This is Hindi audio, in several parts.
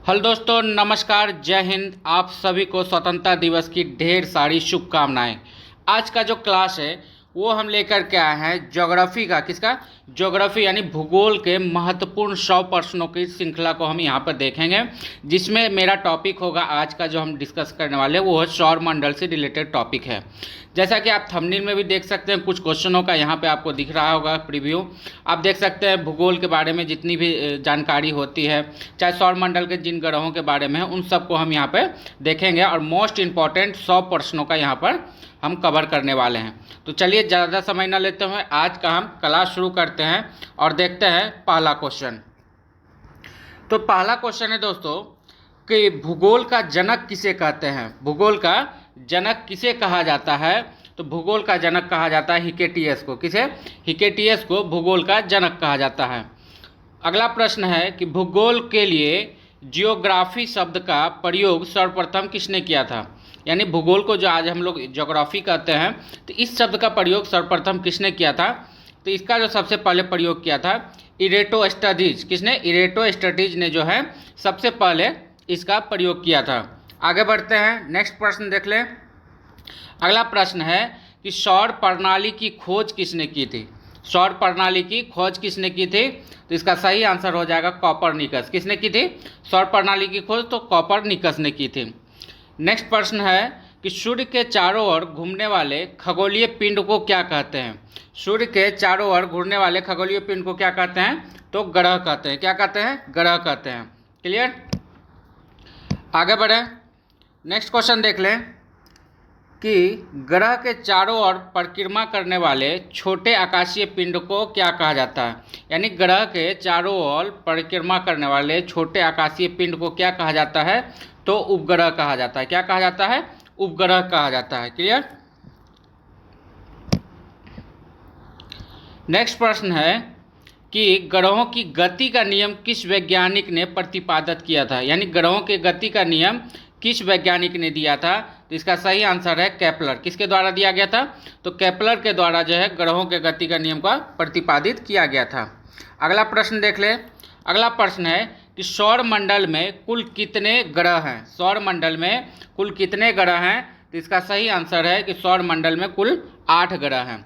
हेलो दोस्तों, नमस्कार, जय हिंद। आप सभी को स्वतंत्रता दिवस की ढेर सारी शुभकामनाएं। आज का जो क्लास है वो हम लेकर के आए हैं ज्योग्राफी का। किसका? ज्योग्राफी यानी भूगोल के महत्वपूर्ण 100 प्रश्नों की श्रृंखला को हम यहाँ पर देखेंगे, जिसमें मेरा टॉपिक होगा आज का जो हम डिस्कस करने वाले वो है सौर मंडल से रिलेटेड टॉपिक है। जैसा कि आप थंबनेल में भी देख सकते हैं, कुछ क्वेश्चनों का यहाँ पे आपको दिख रहा होगा प्रीव्यू। आप देख सकते हैं भूगोल के बारे में जितनी भी जानकारी होती है, चाहे सौर मंडल के जिन ग्रहों के बारे में है, उन सबको हम यहाँ पे देखेंगे और मोस्ट इम्पॉर्टेंट 100 प्रश्नों का यहाँ पर हम कवर करने वाले हैं। तो चलिए ज़्यादा समय न लेते हुए आज का हम क्लास शुरू करते हैं और देखते हैं पहला क्वेश्चन। तो पहला क्वेश्चन है दोस्तों कि भूगोल का जनक किसे कहते हैं? भूगोल का जनक किसे कहा जाता है? तो भूगोल का जनक कहा जाता है हिकेटियस को। किसे? हिकेटियस को भूगोल का जनक कहा जाता है। अगला प्रश्न है कि भूगोल के लिए जियोग्राफी शब्द का प्रयोग सर्वप्रथम किसने किया था? यानी भूगोल को जो आज हम लोग ज्योग्राफी कहते हैं, तो इस शब्द का प्रयोग सर्वप्रथम किसने किया था? तो इसका जो सबसे पहले प्रयोग किया था इरेटोस्ट्राटीज। किसने? इरेटोस्ट्राटीज ने जो है सबसे पहले इसका प्रयोग किया था। आगे बढ़ते हैं, नेक्स्ट प्रश्न देख लें। अगला प्रश्न है कि सौर प्रणाली की खोज किसने की थी? सौर प्रणाली की खोज किसने की थी? तो इसका सही आंसर हो जाएगा कोपरनिकस। किसने की थी सौर प्रणाली की खोज? तो कोपरनिकस ने की थी। नेक्स्ट प्रश्न है कि सूर्य के चारों ओर घूमने वाले खगोलीय पिंड को क्या कहते हैं? सूर्य के चारों ओर घूमने वाले खगोलीय पिंड को क्या कहते हैं? तो ग्रह कहते हैं। क्या कहते हैं? ग्रह कहते हैं। क्लियर? आगे बढ़े, नेक्स्ट क्वेश्चन देख लें कि ग्रह के चारों ओर परिक्रमा करने वाले छोटे आकाशीय पिंड को क्या कहा जाता है? यानी ग्रह के चारों ओर परिक्रमा करने वाले छोटे आकाशीय पिंड को क्या कहा जाता है? तो उपग्रह कहा जाता है। क्या कहा जाता है? उपग्रह कहा जाता है। क्लियर? नेक्स्ट प्रश्न है कि ग्रहों की गति का नियम किस वैज्ञानिक ने प्रतिपादित किया था? यानी ग्रहों के गति का नियम किस वैज्ञानिक ने दिया था? तो इसका सही आंसर है केपलर। किसके द्वारा दिया गया था? तो केपलर के द्वारा जो है ग्रहों के गति का नियम का प्रतिपादित किया गया था। अगला प्रश्न देख ले। अगला प्रश्न है कि सौर मंडल में कुल कितने ग्रह हैं? सौर मंडल में कुल कितने ग्रह हैं? तो इसका सही आंसर है कि सौर मंडल में कुल 8 ग्रह हैं।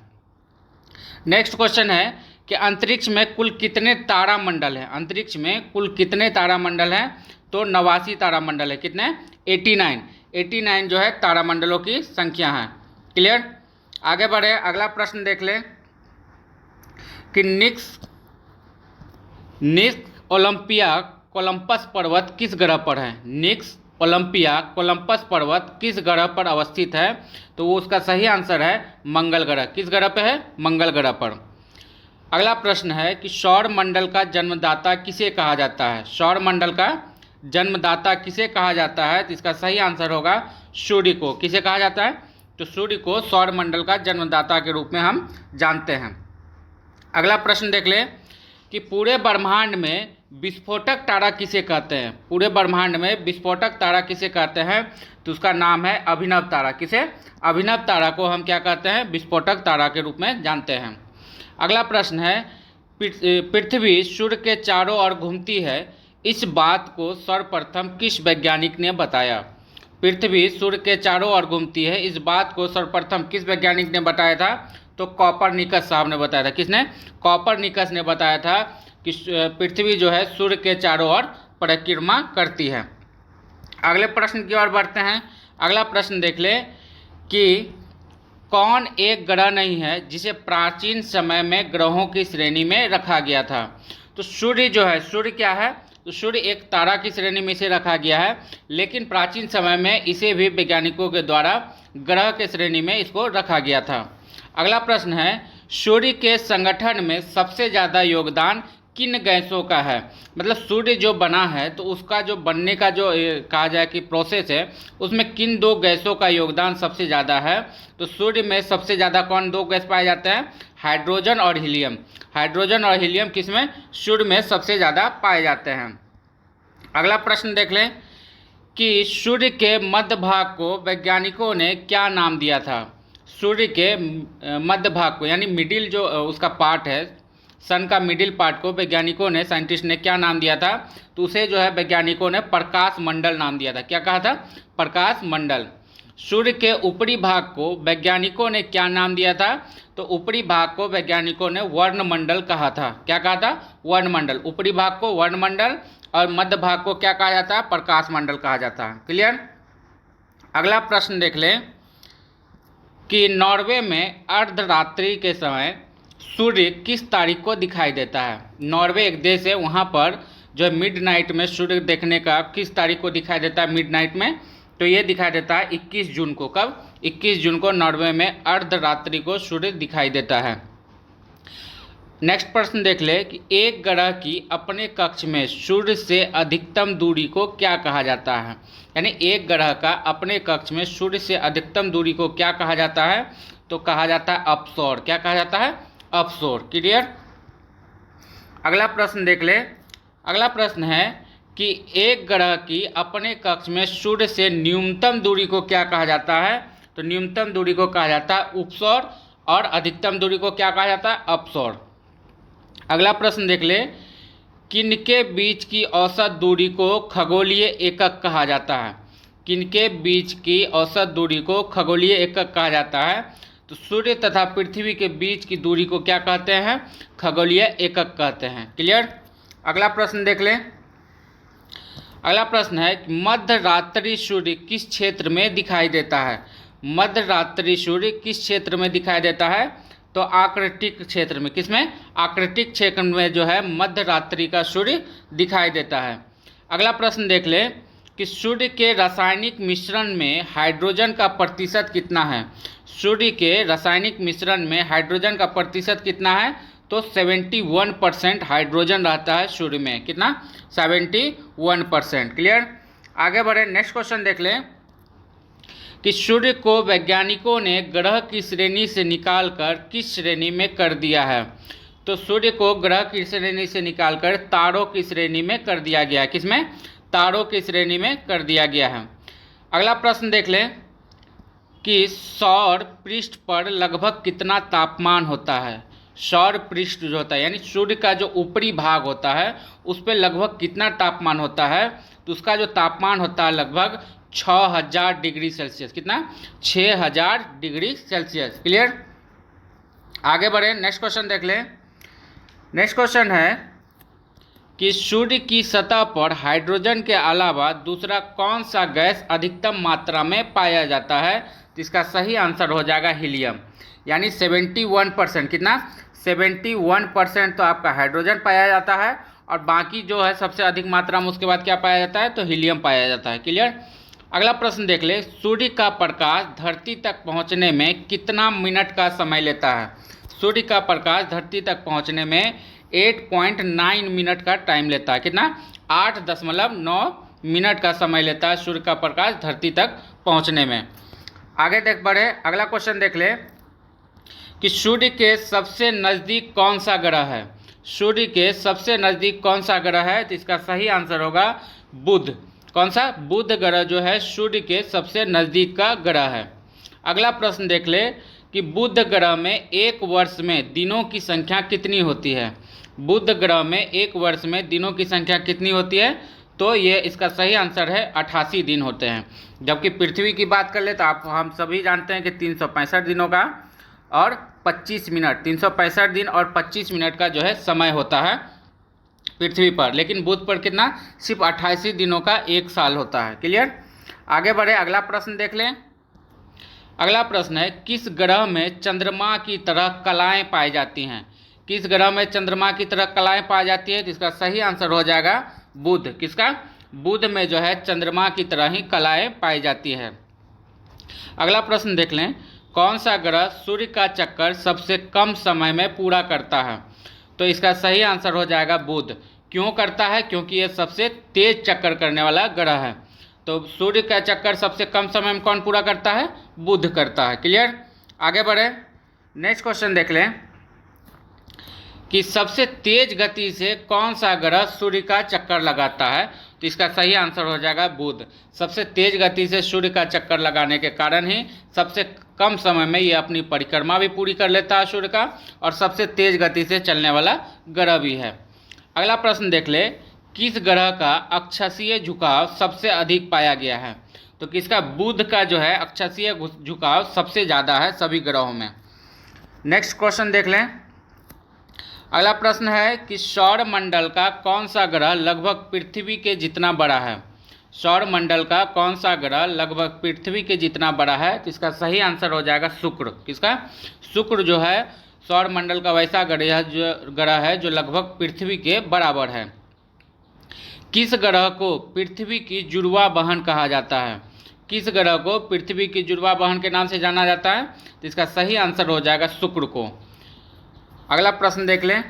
नेक्स्ट क्वेश्चन है कि अंतरिक्ष में कुल कितने तारामंडल हैं? अंतरिक्ष में कुल कितने तारामंडल हैं? तो 89 तारामंडल है। कितने? 89 जो है तारामंडलों की संख्या है। क्लियर? आगे बढ़े, अगला प्रश्न देख ले कि निक्स ओलंपिया कोलंबस पर्वत किस ग्रह पर है? निक्स ओलंपिया कोलंबस पर्वत किस ग्रह पर अवस्थित है? तो वो उसका सही आंसर है मंगल ग्रह। किस ग्रह पे है? मंगल ग्रह पर। अगला प्रश्न है कि सौर मंडल का जन्मदाता किसे कहा जाता है? सौर मंडल का जन्मदाता किसे कहा जाता है? तो इसका सही आंसर होगा सूर्य को। किसे कहा जाता है? तो सूर्य को सौर मंडल का जन्मदाता के रूप में हम जानते हैं। अगला प्रश्न देख ले कि पूरे ब्रह्मांड में विस्फोटक तारा किसे कहते हैं? पूरे ब्रह्मांड में विस्फोटक तारा किसे कहते हैं? तो उसका नाम है अभिनव तारा। किसे? अभिनव तारा को हम क्या कहते हैं? विस्फोटक तारा के रूप में जानते हैं। अगला प्रश्न है पृथ्वी सूर्य के चारों ओर घूमती है, इस बात को सर्वप्रथम किस वैज्ञानिक ने बताया? पृथ्वी सूर्य के चारों ओर घूमती है, इस बात को सर्वप्रथम किस वैज्ञानिक ने बताया था? तो कोपरनिकस साहब ने बताया था। किसने? कोपरनिकस ने बताया था कि पृथ्वी जो है सूर्य के चारों ओर परिक्रमा करती है। अगले प्रश्न की ओर बढ़ते हैं। अगला प्रश्न देख ले कि कौन एक ग्रह नहीं है जिसे प्राचीन समय में ग्रहों की श्रेणी में रखा गया था? तो सूर्य जो है, सूर्य क्या है? तो सूर्य एक तारा की श्रेणी में इसे रखा गया है, लेकिन प्राचीन समय में इसे भी वैज्ञानिकों के द्वारा ग्रह के श्रेणी में इसको रखा गया था। अगला प्रश्न है सूर्य के संगठन में सबसे ज़्यादा योगदान किन गैसों का है? मतलब सूर्य जो बना है तो उसका जो बनने का जो कहा जाए कि प्रोसेस है, उसमें किन 2 गैसों का योगदान सबसे ज़्यादा है? तो सूर्य में सबसे ज़्यादा कौन 2 गैस पाए जाते हैं? हाइड्रोजन और हीलियम। हाइड्रोजन और हीलियम किसमें? सूर्य में सबसे ज़्यादा पाए जाते हैं। अगला प्रश्न देख लें कि सूर्य के मध्य भाग को वैज्ञानिकों ने क्या नाम दिया था? सूर्य के मध्य भाग को यानी मिडिल जो उसका पार्ट है, सन का मिडिल पार्ट को वैज्ञानिकों ने, साइंटिस्ट ने क्या नाम दिया था? तो उसे जो है वैज्ञानिकों ने प्रकाश मंडल नाम दिया था। क्या कहा था? प्रकाश मंडल। सूर्य के ऊपरी भाग को वैज्ञानिकों ने क्या नाम दिया था? तो ऊपरी भाग को वैज्ञानिकों ने वर्णमंडल कहा था। क्या कहा था? वर्णमंडल। ऊपरी भाग को वर्णमंडल और मध्य भाग को क्या कहा जाता है? प्रकाश मंडल कहा जाता है। क्लियर? अगला प्रश्न देख लें कि नॉर्वे में अर्धरात्रि के समय सूर्य किस तारीख को दिखाई देता है? नॉर्वे एक देश है, वहाँ पर जो है मिडनाइट में सूर्य देखने का किस तारीख को दिखाई देता है मिडनाइट में? तो ये दिखाई देता है 21 जून को। कब? 21 जून को नॉर्वे में अर्धरात्रि को सूर्य दिखाई देता है। नेक्स्ट प्रश्न देख ले कि एक ग्रह की अपने कक्ष में सूर्य से अधिकतम दूरी को क्या कहा जाता है? यानी एक ग्रह का अपने कक्ष में सूर्य से अधिकतम दूरी को क्या कहा जाता है? तो कहा जाता है अपसौर। क्या कहा जाता है? अपसौर। क्लियर? अगला प्रश्न देख ले। अगला प्रश्न है कि एक ग्रह की अपने कक्ष में सूर्य से न्यूनतम दूरी को क्या कहा जाता है? तो न्यूनतम दूरी को कहा जाता है उपसौर और अधिकतम दूरी को क्या कहा जाता है? अपसौर। अगला प्रश्न देख ले, किनके बीच की औसत दूरी को खगोलीय एकक कहा जाता है? किनके बीच की औसत दूरी को खगोलीय एकक कहा जाता है? तो सूर्य तथा पृथ्वी के बीच की दूरी को क्या कहते हैं? खगोलीय एकक कहते हैं। क्लियर? अगला प्रश्न देख लें। अगला प्रश्न है कि मध्यरात्रि सूर्य किस क्षेत्र में दिखाई देता है? मध्यरात्रि सूर्य किस क्षेत्र में दिखाई देता है? तो आर्कटिक क्षेत्र में। किसमें? आर्कटिक क्षेत्र में जो है मध्यरात्रि का सूर्य दिखाई देता है। अगला प्रश्न देख ले कि सूर्य के रासायनिक मिश्रण में हाइड्रोजन का प्रतिशत कितना है? सूर्य के रासायनिक मिश्रण में हाइड्रोजन का प्रतिशत कितना है? तो 71% हाइड्रोजन रहता है सूर्य में। कितना? 71%। क्लियर? आगे बढ़े, नेक्स्ट क्वेश्चन देख लें कि सूर्य को वैज्ञानिकों ने ग्रह की श्रेणी से निकालकर किस श्रेणी में कर दिया है? तो सूर्य को ग्रह की श्रेणी से निकालकर तारों की श्रेणी में कर दिया गया है। किसमें? तारों की श्रेणी में कर दिया गया है। अगला प्रश्न देख लें कि सौर पृष्ठ पर लगभग कितना तापमान होता है? सौर पृष्ठ जो होता है यानी सूर्य का जो ऊपरी भाग होता है उस पर लगभग कितना तापमान होता है? तो उसका जो तापमान होता है लगभग 6000 डिग्री सेल्सियस। कितना? 6000 डिग्री सेल्सियस। क्लियर? आगे बढ़े, नेक्स्ट क्वेश्चन देख लें। नेक्स्ट क्वेश्चन है कि सूर्य की सतह पर हाइड्रोजन के अलावा दूसरा कौन सा गैस अधिकतम मात्रा में पाया जाता है? तो इसका सही आंसर हो जाएगा हीलियम। यानी 71%। कितना? 71% तो आपका हाइड्रोजन पाया जाता है और बाकी जो है सबसे अधिक मात्रा में उसके बाद क्या पाया जाता है? तो हीलियम पाया जाता है। क्लियर? अगला प्रश्न देख ले, सूर्य का प्रकाश धरती तक पहुंचने में कितना मिनट का समय लेता है? सूर्य का प्रकाश धरती तक पहुंचने में 8.9 मिनट का टाइम लेता है। कितना? 8.9 मिनट का समय लेता है सूर्य का प्रकाश धरती तक पहुंचने में। आगे देख बढ़े, अगला क्वेश्चन देख ले कि सूर्य के सबसे नज़दीक कौन सा ग्रह है? सूर्य के सबसे नज़दीक कौन सा ग्रह है? तो इसका सही आंसर होगा बुध। कौन सा? बुध ग्रह जो है सूर्य के सबसे नज़दीक का ग्रह है। अगला प्रश्न देख ले कि बुध ग्रह में एक वर्ष में दिनों की संख्या कितनी होती है? बुध ग्रह में एक वर्ष में दिनों की संख्या कितनी होती है? तो ये इसका सही आंसर है 88 दिन होते हैं। जबकि पृथ्वी की बात कर ले तो हम सभी जानते हैं कि 365 दिनों का और 25 मिनट, 365 दिन और 25 मिनट का जो है समय होता है पृथ्वी पर, लेकिन बुध पर कितना? सिर्फ 88 दिनों का एक साल होता है। क्लियर? आगे बढ़े, अगला प्रश्न देख लें। अगला प्रश्न है किस ग्रह में चंद्रमा की तरह कलाएं पाई जाती हैं? किस ग्रह में चंद्रमा की तरह कलाएं पाई जाती है? तो इसका सही आंसर हो जाएगा बुध। किसका? बुध में जो है चंद्रमा की तरह ही कलाएं पाई जाती है। अगला प्रश्न देख लें, कौन सा ग्रह सूर्य का चक्कर सबसे कम समय में पूरा करता है? तो इसका सही आंसर हो जाएगा बुध। क्यों करता है? क्योंकि ये सबसे तेज चक्कर करने वाला ग्रह है। तो सूर्य का चक्कर सबसे कम समय में कौन पूरा करता है? बुध करता है। क्लियर? आगे बढ़े, नेक्स्ट क्वेश्चन देख लें कि सबसे तेज गति से कौन सा ग्रह सूर्य का चक्कर लगाता है? तो इसका सही आंसर हो जाएगा बुध। सबसे तेज गति से सूर्य का चक्कर लगाने के कारण ही सबसे कम समय में ये अपनी परिक्रमा भी पूरी कर लेता है सूर्य का, और सबसे तेज गति से चलने वाला ग्रह भी है। अगला प्रश्न देख ले, किस ग्रह का अक्षांशीय झुकाव सबसे अधिक पाया गया है? तो किसका? बुध का जो है अक्षांशीय झुकाव सबसे ज़्यादा है सभी ग्रहों में। नेक्स्ट क्वेश्चन देख लें। अगला प्रश्न है कि सौर मंडल का कौन सा ग्रह लगभग पृथ्वी के जितना बड़ा है? सौर मंडल का कौन सा ग्रह लगभग पृथ्वी के जितना बड़ा है? तो इसका सही आंसर हो जाएगा शुक्र। किसका? शुक्र जो है सौर मंडल का वैसा ग्रह है जो लगभग पृथ्वी के बराबर है। किस ग्रह को पृथ्वी की जुड़वा बहन कहा जाता है? किस ग्रह को पृथ्वी की जुड़वा बहन के नाम से जाना जाता है? तो इसका सही आंसर हो जाएगा शुक्र को। अगला प्रश्न देख लें।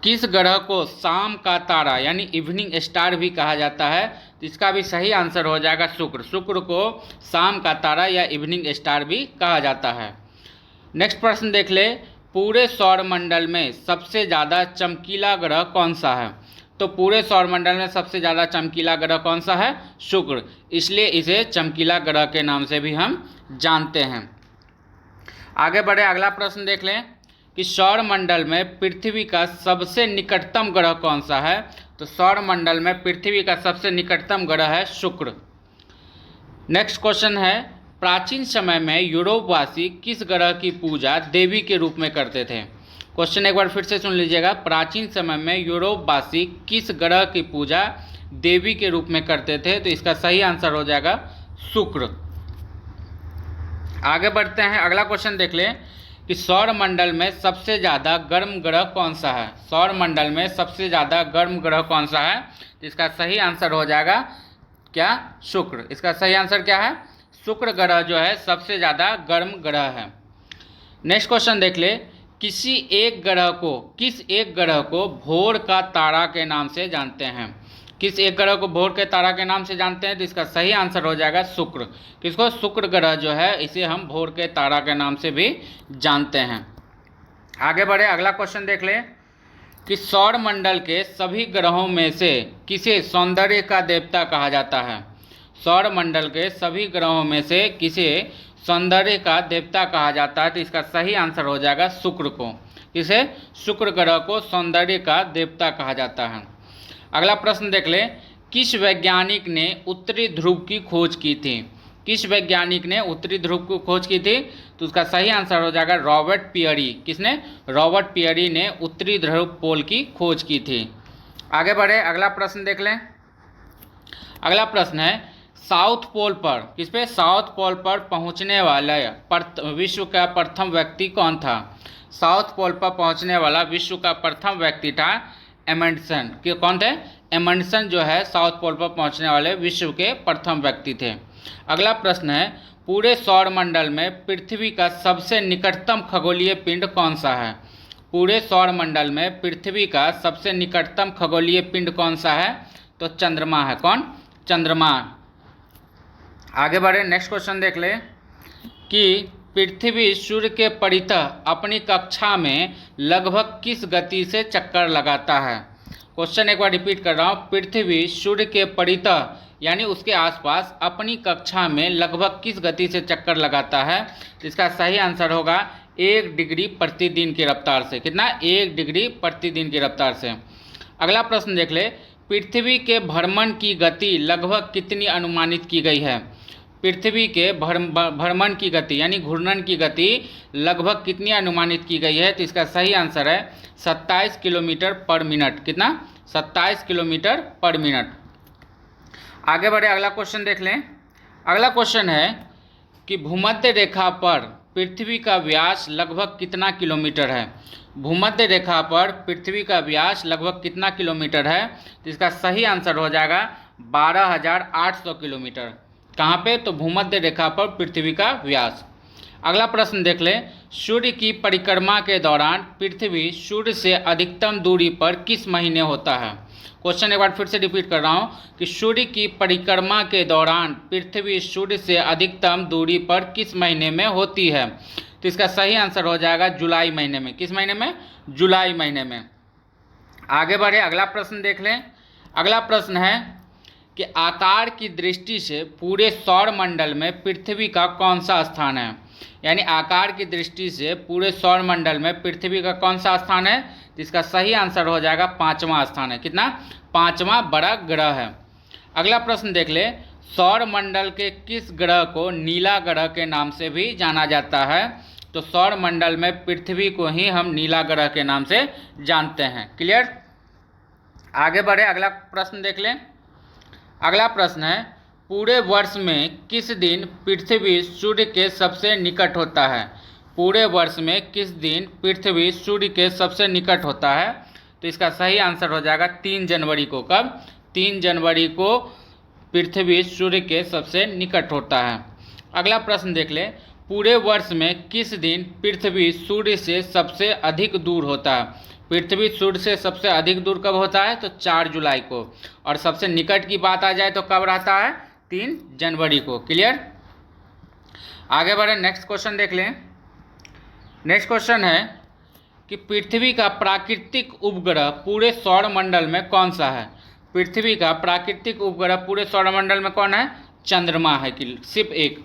किस ग्रह को शाम का तारा यानी इवनिंग स्टार भी कहा जाता है? तो इसका भी सही आंसर हो जाएगा शुक्र। शुक्र को शाम का तारा या इवनिंग स्टार भी कहा जाता है। नेक्स्ट प्रश्न देख ले। पूरे सौर मंडल में सबसे ज़्यादा चमकीला ग्रह कौन सा है? तो पूरे सौर मंडल में सबसे ज़्यादा चमकीला ग्रह कौन सा है? शुक्र। इसलिए इसे चमकीला ग्रह के नाम से भी हम जानते हैं। आगे बढ़े, अगला प्रश्न देख लें कि सौर मंडल में पृथ्वी का सबसे निकटतम ग्रह कौन सा है? तो सौर मंडल में पृथ्वी का सबसे निकटतम ग्रह है शुक्र। नेक्स्ट क्वेश्चन है, प्राचीन समय में यूरोपवासी किस ग्रह की पूजा देवी के रूप में करते थे? क्वेश्चन एक बार फिर से सुन लीजिएगा। प्राचीन समय में यूरोपवासी किस ग्रह की पूजा देवी के रूप में करते थे? तो इसका सही आंसर हो जाएगा शुक्र। आगे बढ़ते हैं, अगला क्वेश्चन देख लें कि सौर मंडल में सबसे ज़्यादा गर्म ग्रह कौन सा है? सौर मंडल में सबसे ज़्यादा गर्म ग्रह कौन सा है? तो इसका सही आंसर हो जाएगा क्या? शुक्र। इसका सही आंसर क्या है? शुक्र ग्रह जो है सबसे ज़्यादा गर्म ग्रह है। नेक्स्ट क्वेश्चन देख ले। किस एक ग्रह को भोर का तारा के नाम से जानते हैं? किस एक ग्रह को भोर के तारा के नाम से जानते हैं? तो इसका सही आंसर हो जाएगा शुक्र। किसको? शुक्र ग्रह जो है इसे हम भोर के तारा के नाम से भी जानते हैं। आगे बढ़े, अगला क्वेश्चन देख लें कि सौर मंडल के सभी ग्रहों में से किसे सौंदर्य का देवता कहा जाता है? सौर मंडल के सभी ग्रहों में से किसे सौंदर्य का देवता कहा जाता है? तो इसका सही आंसर हो जाएगा शुक्र को। किसे? शुक्र ग्रह को सौंदर्य का देवता कहा जाता है। अगला प्रश्न देख ले। किस वैज्ञानिक ने उत्तरी ध्रुव की खोज की थी? किस वैज्ञानिक ने उत्तरी ध्रुव की खोज की थी? तो उसका सही आंसर हो जाएगा रॉबर्ट पियरी। किसने? रॉबर्ट पियरी ने उत्तरी ध्रुव पोल की खोज की थी। आगे बढ़े, अगला प्रश्न देख लें। अगला प्रश्न है, साउथ पोल पर, किस पे? साउथ पोल पर पहुंचने वाला विश्व का प्रथम व्यक्ति कौन था? साउथ पोल पर पहुंचने वाला विश्व का प्रथम व्यक्ति था एमंडसन। कि कौन थे? एमंडसन जो है साउथ पोल पर पहुंचने वाले विश्व के प्रथम व्यक्ति थे। अगला प्रश्न है, पूरे सौर मंडल में पृथ्वी का सबसे निकटतम खगोलीय पिंड कौन सा है? पूरे सौर मंडल में पृथ्वी का सबसे निकटतम खगोलीय पिंड कौन सा है? तो चंद्रमा है। कौन? चंद्रमा। आगे बढ़े, नेक्स्ट क्वेश्चन देख ले कि पृथ्वी सूर्य के परितः अपनी कक्षा में लगभग किस गति से चक्कर लगाता है? क्वेश्चन एक बार रिपीट कर रहा हूँ। पृथ्वी सूर्य के परितः यानी उसके आसपास अपनी कक्षा में लगभग किस गति से चक्कर लगाता है? तो इसका सही आंसर होगा 1 डिग्री प्रतिदिन की रफ्तार से। कितना? 1 डिग्री प्रतिदिन की रफ्तार से। अगला प्रश्न देख ले, पृथ्वी के भ्रमण की गति लगभग कितनी अनुमानित की गई है? पृथ्वी के भ्रमण की गति यानी घूर्णन की गति लगभग कितनी अनुमानित की गई है? तो इसका सही आंसर है 27 किलोमीटर पर मिनट। कितना? 27 किलोमीटर पर मिनट। आगे बढ़े, अगला क्वेश्चन देख लें। अगला क्वेश्चन है कि भूमध्य रेखा पर पृथ्वी का व्यास लगभग कितना किलोमीटर है? भूमध्य रेखा पर पृथ्वी का व्यास लगभग कितना किलोमीटर है? तो इसका सही आंसर हो जाएगा 12,800 किलोमीटर। कहाँ पे? तो भूमध्य रेखा पर पृथ्वी का व्यास। अगला प्रश्न देख ले, सूर्य की परिक्रमा के दौरान पृथ्वी सूर्य से अधिकतम दूरी पर किस महीने होता है? क्वेश्चन एक बार फिर से रिपीट कर रहा हूँ कि सूर्य की परिक्रमा के दौरान पृथ्वी सूर्य से अधिकतम दूरी पर किस महीने में होती है? तो इसका सही आंसर हो जाएगा जुलाई महीने में। किस महीने में? जुलाई महीने में। आगे बढ़े, अगला प्रश्न देख लें। अगला प्रश्न है कि आकार की दृष्टि से पूरे सौर मंडल में पृथ्वी का कौन सा स्थान है। यानी आकार की दृष्टि से पूरे सौर मंडल में पृथ्वी का कौन सा स्थान है, तो इसका सही आंसर हो जाएगा 5वां स्थान है। कितना? 5वां बड़ा ग्रह है। अगला प्रश्न देख ले, सौर मंडल के किस ग्रह को नीला ग्रह के नाम से भी जाना जाता है। तो सौर मंडल में पृथ्वी को ही हम नीला ग्रह के नाम से जानते हैं। क्लियर? आगे बढ़े, अगला प्रश्न देख लें। अगला प्रश्न है, पूरे वर्ष में किस दिन पृथ्वी सूर्य के सबसे निकट होता है। पूरे वर्ष में किस दिन पृथ्वी सूर्य के सबसे निकट होता है। तो इसका सही आंसर हो जाएगा 3 जनवरी को। कब? 3 जनवरी को पृथ्वी सूर्य के सबसे निकट होता है। अगला प्रश्न देख ले, पूरे वर्ष में किस दिन पृथ्वी सूर्य से सबसे अधिक दूर होता है। पृथ्वी सूर्य से सबसे अधिक दूर कब होता है, तो 4 जुलाई को। और सबसे निकट की बात आ जाए तो कब रहता है, 3 जनवरी को। क्लियर? आगे बढ़े, नेक्स्ट क्वेश्चन देख लें। नेक्स्ट क्वेश्चन है कि पृथ्वी का प्राकृतिक उपग्रह पूरे सौर मंडल में कौन सा है। पृथ्वी का प्राकृतिक उपग्रह पूरे सौरमंडल में कौन है, चंद्रमा है कि सिर्फ एक।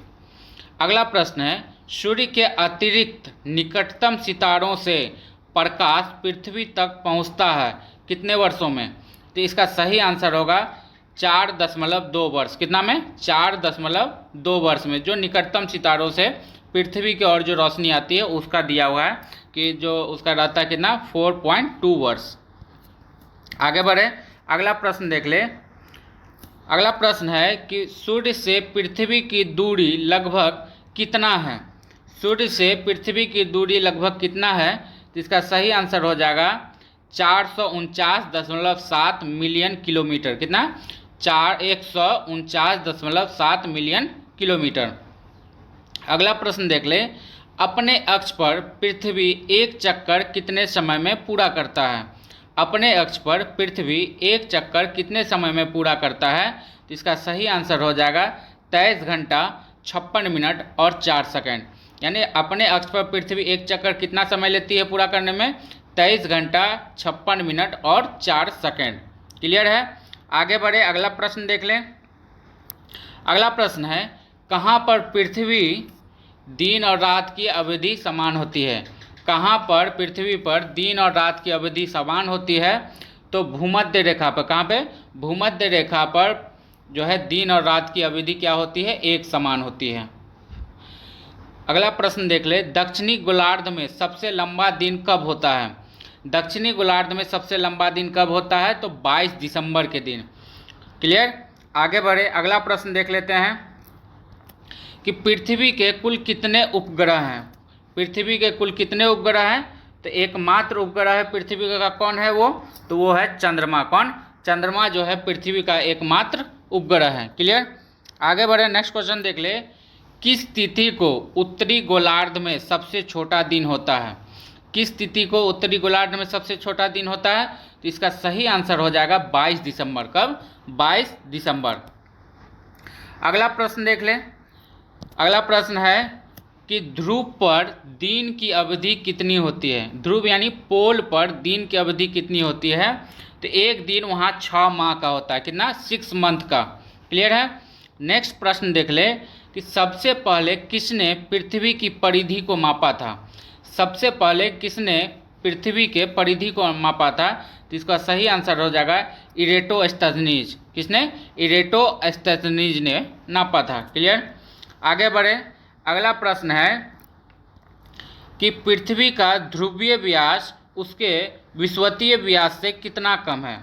अगला प्रश्न है, सूर्य के अतिरिक्त निकटतम सितारों से प्रकाश पृथ्वी तक पहुंचता है कितने वर्षों में। तो इसका सही आंसर होगा 4.2 वर्ष। कितना में? 4.2 वर्ष में जो निकटतम सितारों से पृथ्वी की ओर जो रोशनी आती है उसका दिया हुआ है कि जो उसका रहता है कितना, 4.2 वर्ष। आगे बढ़े, अगला प्रश्न देख ले। अगला प्रश्न है कि सूर्य से पृथ्वी की दूरी लगभग कितना है। सूर्य से पृथ्वी की दूरी लगभग कितना है, तो इसका सही आंसर हो जाएगा 449.7 मिलियन किलोमीटर। कितना? 149.7 मिलियन किलोमीटर। अगला प्रश्न देख ले, अपने अक्ष पर पृथ्वी एक चक्कर कितने समय में पूरा करता है। अपने अक्ष पर पृथ्वी एक चक्कर कितने समय में पूरा करता है। तो इसका सही आंसर हो जाएगा 23 घंटा 56 मिनट और 4 सेकंड। यानी अपने अक्ष पर पृथ्वी एक चक्कर कितना समय लेती है पूरा करने में, 23 घंटा 56 मिनट और 4 सेकंड। क्लियर है? आगे बढ़े, अगला प्रश्न देख लें। अगला प्रश्न है, कहाँ पर पृथ्वी दिन और रात की अवधि समान होती है। कहाँ पर पृथ्वी पर दिन और रात की अवधि समान होती है। तो भूमध्य रेखा पर। कहाँ पे? भूमध्य रेखा पर जो है दिन और रात की अवधि क्या होती है, एक समान होती है। अगला प्रश्न देख ले, दक्षिणी गोलार्ध में सबसे लंबा दिन कब होता है। दक्षिणी गोलार्ध में सबसे लंबा दिन कब होता है, तो 22 दिसंबर के दिन। क्लियर? आगे बढ़े, अगला प्रश्न देख लेते हैं कि पृथ्वी के कुल कितने उपग्रह हैं। पृथ्वी के कुल कितने उपग्रह हैं, तो एकमात्र उपग्रह है पृथ्वी का, कौन है वो, तो वो है चंद्रमा। कौन? चंद्रमा जो है पृथ्वी का एकमात्र उपग्रह है। क्लियर? आगे बढ़े, नेक्स्ट क्वेश्चन देख ले, किस तिथि को उत्तरी गोलार्ध में सबसे छोटा दिन होता है। किस तिथि को उत्तरी गोलार्ध में सबसे छोटा दिन होता है, तो इसका सही आंसर हो जाएगा 22 दिसंबर। कब? 22 दिसंबर। अगला प्रश्न देख ले। अगला प्रश्न है कि ध्रुव पर दिन की अवधि कितनी होती है। ध्रुव यानी पोल पर दिन की अवधि कितनी होती है, तो एक दिन वहाँ 6 माह का होता है। कितना? 6 मंथ का। क्लियर है? नेक्स्ट प्रश्न देख ले कि सबसे पहले किसने पृथ्वी की परिधि को मापा था। सबसे पहले किसने पृथ्वी के परिधि को मापा था, तो इसका सही आंसर हो जाएगा इरेटोस्थनीज। किसने? इरेटोस्थनीज ने नापा था। क्लियर? आगे बढ़े, अगला प्रश्न है कि पृथ्वी का ध्रुवीय व्यास उसके विषुवतीय व्यास से कितना कम है।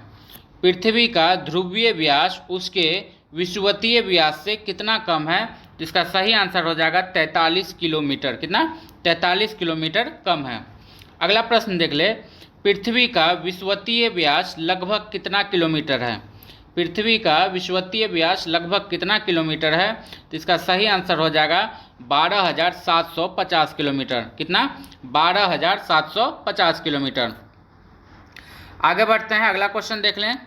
पृथ्वी का ध्रुवीय व्यास उसके विषुवतीय व्यास से कितना कम है, तो इसका सही आंसर हो जाएगा 43 किलोमीटर। कितना? 43 किलोमीटर कम है। अगला प्रश्न देख ले, पृथ्वी का विषुवतीय व्यास लगभग कितना किलोमीटर है। पृथ्वी का विषुवतीय व्यास लगभग कितना किलोमीटर है, तो इसका सही आंसर हो जाएगा 12,750 किलोमीटर। कितना? 12,750 किलोमीटर। आगे बढ़ते हैं, अगला क्वेश्चन देख लें।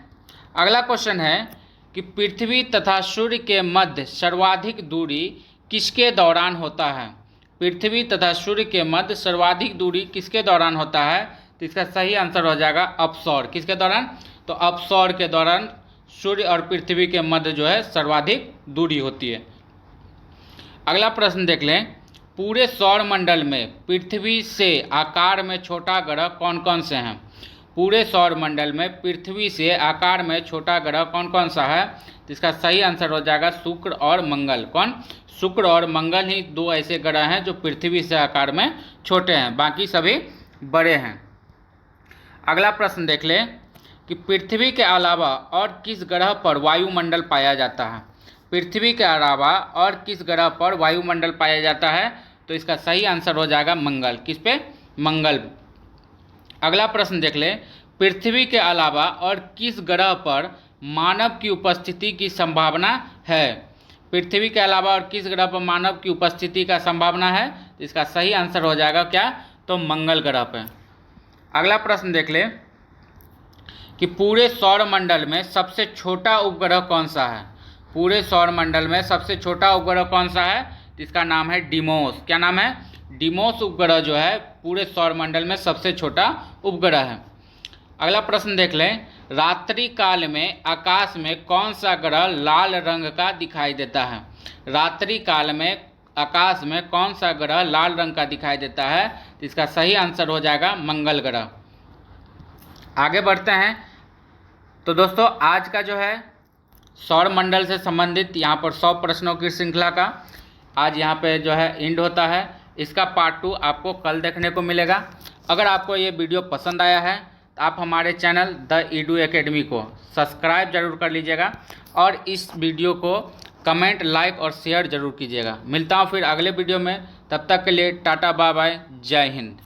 अगला क्वेश्चन है कि पृथ्वी तथा सूर्य के मध्य सर्वाधिक दूरी किसके दौरान होता है। पृथ्वी तथा सूर्य के मध्य सर्वाधिक दूरी किसके दौरान होता है, तो इसका सही आंसर हो जाएगा अपसौर। किसके दौरान? तो अपसौर के दौरान सूर्य और पृथ्वी के मध्य जो है सर्वाधिक दूरी होती है। अगला प्रश्न देख लें, पूरे सौर मंडल में पृथ्वी से आकार में छोटा ग्रह कौन कौन से हैं? पूरे सौर मंडल में पृथ्वी से आकार में छोटा ग्रह कौन कौन सा है? तो इसका सही आंसर हो जाएगा शुक्र और मंगल। कौन? शुक्र और मंगल ही दो ऐसे ग्रह हैं जो पृथ्वी से आकार में छोटे हैं, बाकी सभी बड़े हैं। अगला प्रश्न देख लें कि पृथ्वी के अलावा और किस ग्रह पर वायुमंडल पाया जाता है? पृथ्वी के अलावा और किस ग्रह पर वायुमंडल पाया जाता है? तो इसका सही आंसर हो जाएगा मंगल। किस पे? मंगल। अगला प्रश्न देख लें, पृथ्वी के अलावा और किस ग्रह पर मानव की उपस्थिति की संभावना है? पृथ्वी के अलावा और किस ग्रह पर मानव की उपस्थिति का संभावना है? तो इसका सही आंसर हो जाएगा क्या? तो मंगल ग्रह पे। अगला प्रश्न देख लें कि पूरे सौर मंडल में सबसे छोटा उपग्रह कौन सा है? पूरे सौर मंडल में सबसे छोटा उपग्रह कौन सा है? तो इसका नाम है डिमोस। क्या नाम है? डिमोस उपग्रह जो है पूरे सौर मंडल में सबसे छोटा उपग्रह है। अगला प्रश्न देख लें, रात्रि काल में आकाश में कौन सा ग्रह लाल रंग का दिखाई देता है? रात्रि काल में आकाश में कौन सा ग्रह लाल रंग का दिखाई देता है? तो इसका सही आंसर हो जाएगा मंगल ग्रह। आगे बढ़ते हैं। तो दोस्तों आज का जो है सौर मंडल से संबंधित यहाँ पर 100 प्रश्नों की श्रृंखला का आज यहाँ पे जो है एंड होता है। इसका पार्ट 2 आपको कल देखने को मिलेगा। अगर आपको ये वीडियो पसंद आया है तो आप हमारे चैनल द ईडू एकेडमी को सब्सक्राइब जरूर कर लीजिएगा और इस वीडियो को कमेंट, लाइक और शेयर जरूर कीजिएगा। मिलता हूँ फिर अगले वीडियो में, तब तक के लिए टाटा बाय बाय, जय हिंद।